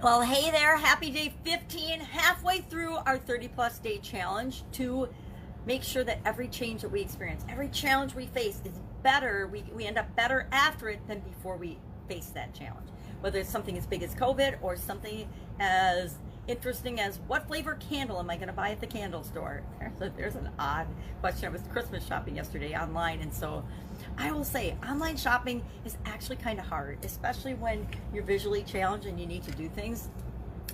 Well, hey there, happy day 15, halfway through our 30 plus day challenge to make sure that every change that we experience, every challenge we face is better. We end up better after it than before we face that challenge. Whether it's something as big as COVID or something as interesting as what flavor candle am I going to buy at the candle store? There's an odd question. I was Christmas shopping yesterday online, and so I will say online shopping is actually kind of hard, especially when you're visually challenged and you need to do things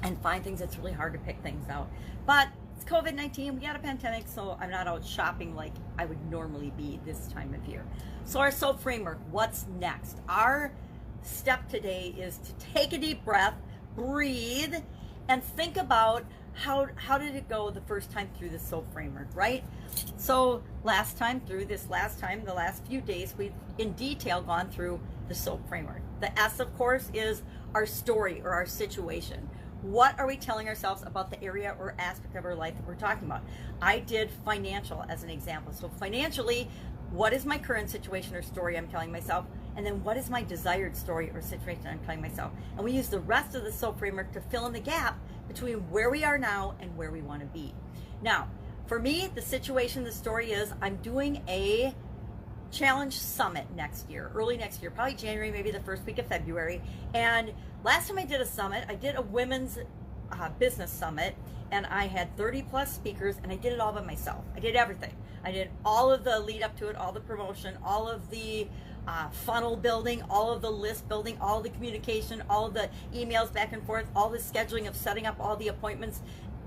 and find things. It's really hard to pick things out. But it's COVID-19, we got a pandemic, so I'm not out shopping like I would normally be this time of year. So our SOAP framework, what's next? Our step today is to take a deep breath, breathe, and think about how did it go the first time through the SOAP framework, right? So the last few days, we've in detail gone through the SOAP framework. The S, of course, is our story or our situation. What are we telling ourselves about the area or aspect of our life that we're talking about? I did financial as an example. So financially, what is my current situation or story I'm telling myself? And then what is my desired story or situation I'm telling myself? And we use the rest of the SOAP framework to fill in the gap between where we are now and where we want to be. Now, for me, the situation, the story is I'm doing a challenge summit next year, early next year, probably January, maybe the first week of February. And last time I did a summit, I did a women's business summit, and I had 30 plus speakers, and I did it all by myself. I did everything. I did all of the lead up to it, all the promotion, all of the funnel building, all of the list building, all the communication, all of the emails back and forth, all the scheduling of setting up all the appointments,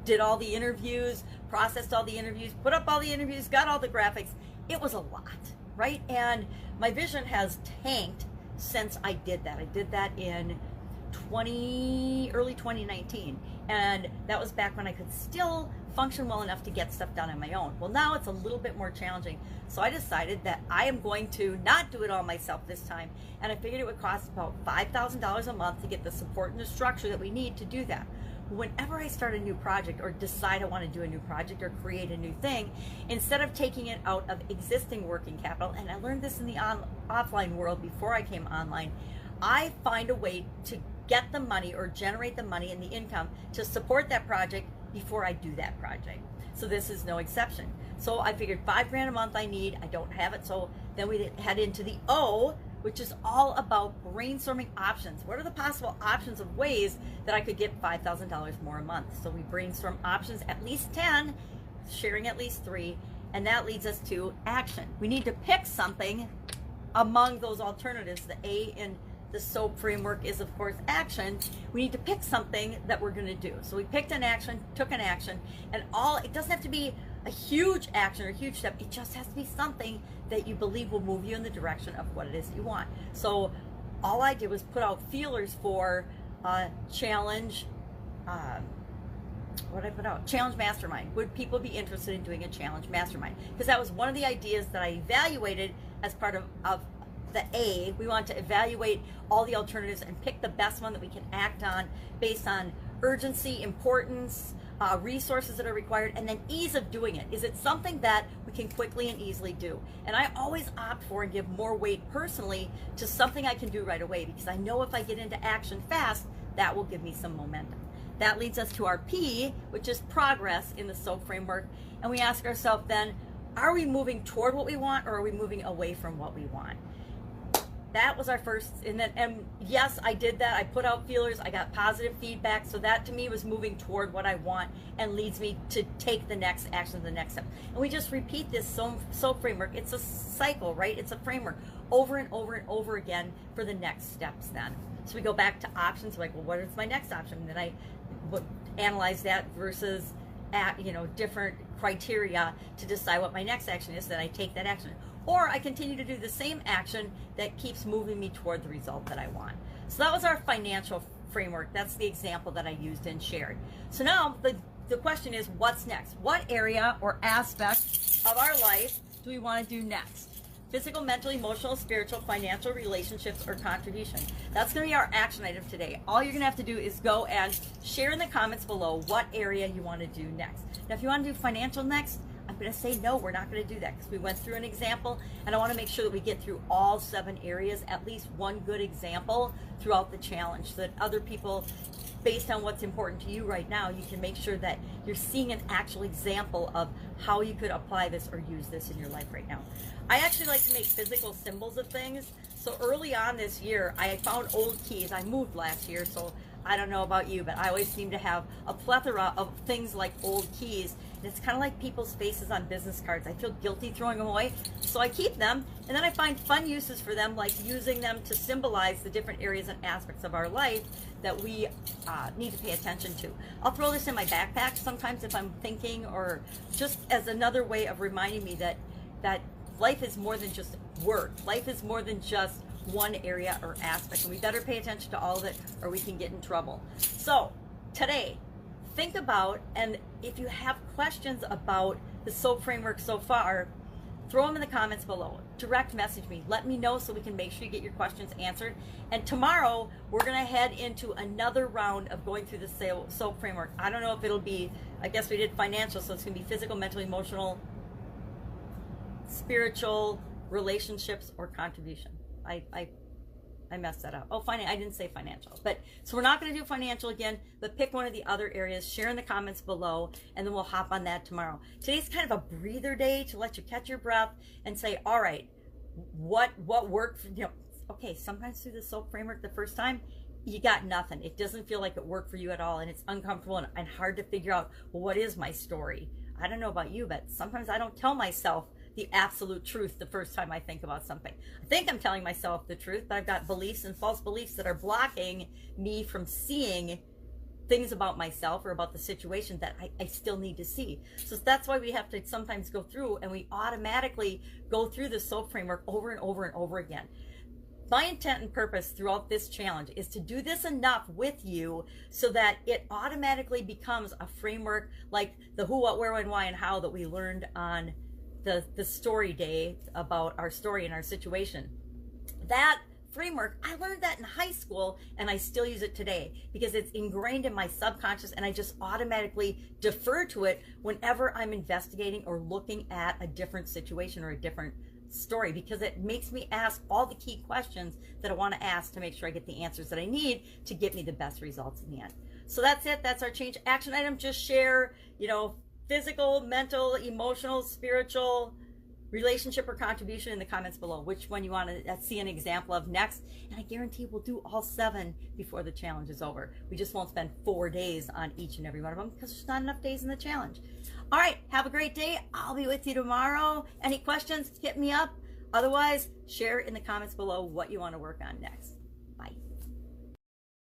did all the interviews, processed all the interviews, put up all the interviews, got all the graphics. It was a lot, right? And my vision has tanked since I did that. I did that in early 2019, and that was back when I could still function well enough to get stuff done on my own. Well, now it's a little bit more challenging, so I decided that I am going to not do it all myself this time, and I figured it would cost about $5,000 a month to get the support and the structure that we need to do that. Whenever I start a new project or decide I want to do a new project or create a new thing, instead of taking it out of existing working capital, and I learned this in the offline world before I came online, I find a way to get the money or generate the money and the income to support that project before I do that project. So this is no exception. So I figured $5,000 a month I need. I don't have it. So then we head into the O, which is all about brainstorming options. What are the possible options of ways that I could get $5,000 more a month? So we brainstorm options, at least 10, sharing at least 3, and that leads us to action. We need to pick something among those alternatives. The A in the SOAP framework is, of course, action. We need to pick something that we're going to do. So we picked an action, took an action, and it doesn't have to be a huge action or a huge step. It just has to be something that you believe will move you in the direction of what it is you want. So all I did was put out feelers for challenge. What did I put out? Challenge mastermind. Would people be interested in doing a challenge mastermind? Because that was one of the ideas that I evaluated as part of the A. We want to evaluate all the alternatives and pick the best one that we can act on based on urgency, importance, resources that are required, and then ease of doing it. Is it something that we can quickly and easily do? And I always opt for and give more weight personally to something I can do right away, because I know if I get into action fast, that will give me some momentum. That leads us to our P, which is progress in the SOAP framework. And we ask ourselves then, are we moving toward what we want, or are we moving away from what we want? That was our first, and yes, I did that. I put out feelers, I got positive feedback, so that to me was moving toward what I want and leads me to take the next action, the next step. And we just repeat this SOAP framework. It's a cycle, right? It's a framework over and over and over again for the next steps then. So we go back to options, like, well, what is my next option? And then I would analyze that versus different criteria to decide what my next action is, then I take that action. Or I continue to do the same action that keeps moving me toward the result that I want. So that was our financial framework. That's the example that I used and shared. So now the question is, what's next? What area or aspect of our life do we want to do next? Physical, mental, emotional, spiritual, financial, relationships, or contribution. That's going to be our action item today. All you're going to have to do is go and share in the comments below what area you want to do next. Now, if you want to do financial next, I'm going to say, no, we're not going to do that, because we went through an example, and I want to make sure that we get through all 7 areas, at least one good example throughout the challenge, so that other people, based on what's important to you right now, you can make sure that you're seeing an actual example of how you could apply this or use this in your life right now. I actually like to make physical symbols of things. So early on this year, I found old keys. I moved last year, so I don't know about you, but I always seem to have a plethora of things like old keys. And it's kind of like people's faces on business cards. I feel guilty throwing them away, so I keep them. And then I find fun uses for them, like using them to symbolize the different areas and aspects of our life that we need to pay attention to. I'll throw this in my backpack sometimes if I'm thinking, or just as another way of reminding me that life is more than just work. Life is more than just one area or aspect, and we better pay attention to all of it, or we can get in trouble. So today, think about, and if you have questions about the SOAP framework so far, throw them in the comments below. Direct message me. Let me know so we can make sure you get your questions answered. And tomorrow, we're going to head into another round of going through the SOAP framework. I don't know if it'll be, I guess we did financial, so it's going to be physical, mental, emotional, spiritual, relationships, or contribution. I messed that up. Oh, I didn't say financial. But so we're not going to do financial again, but pick one of the other areas, share in the comments below, and then we'll hop on that tomorrow. Today's kind of a breather day to let you catch your breath and say, all right, what worked for, okay, sometimes through the SOAP framework the first time, you got nothing. It doesn't feel like it worked for you at all, and it's uncomfortable and hard to figure out, well, what is my story? I don't know about you, but sometimes I don't tell myself the absolute truth the first time I think about something. I think I'm telling myself the truth, but I've got beliefs and false beliefs that are blocking me from seeing things about myself or about the situation that I still need to see. So that's why we have to sometimes go through, and we automatically go through the SOAP framework over and over and over again. My intent and purpose throughout this challenge is to do this enough with you so that it automatically becomes a framework like the who, what, where, when, why, and how that we learned on the story day about our story and our situation. That framework, I learned that in high school, and I still use it today because it's ingrained in my subconscious, and I just automatically defer to it whenever I'm investigating or looking at a different situation or a different story, because it makes me ask all the key questions that I want to ask to make sure I get the answers that I need to get me the best results in the end. So that's it. That's our change action item. Just share, physical, mental, emotional, spiritual, relationship, or contribution in the comments below, which one you want to see an example of next. And I guarantee we'll do all 7 before the challenge is over. We just won't spend 4 days on each and every one of them because there's not enough days in the challenge. All right, have a great day. I'll be with you tomorrow. Any questions, hit me up. Otherwise, share in the comments below what you want to work on next.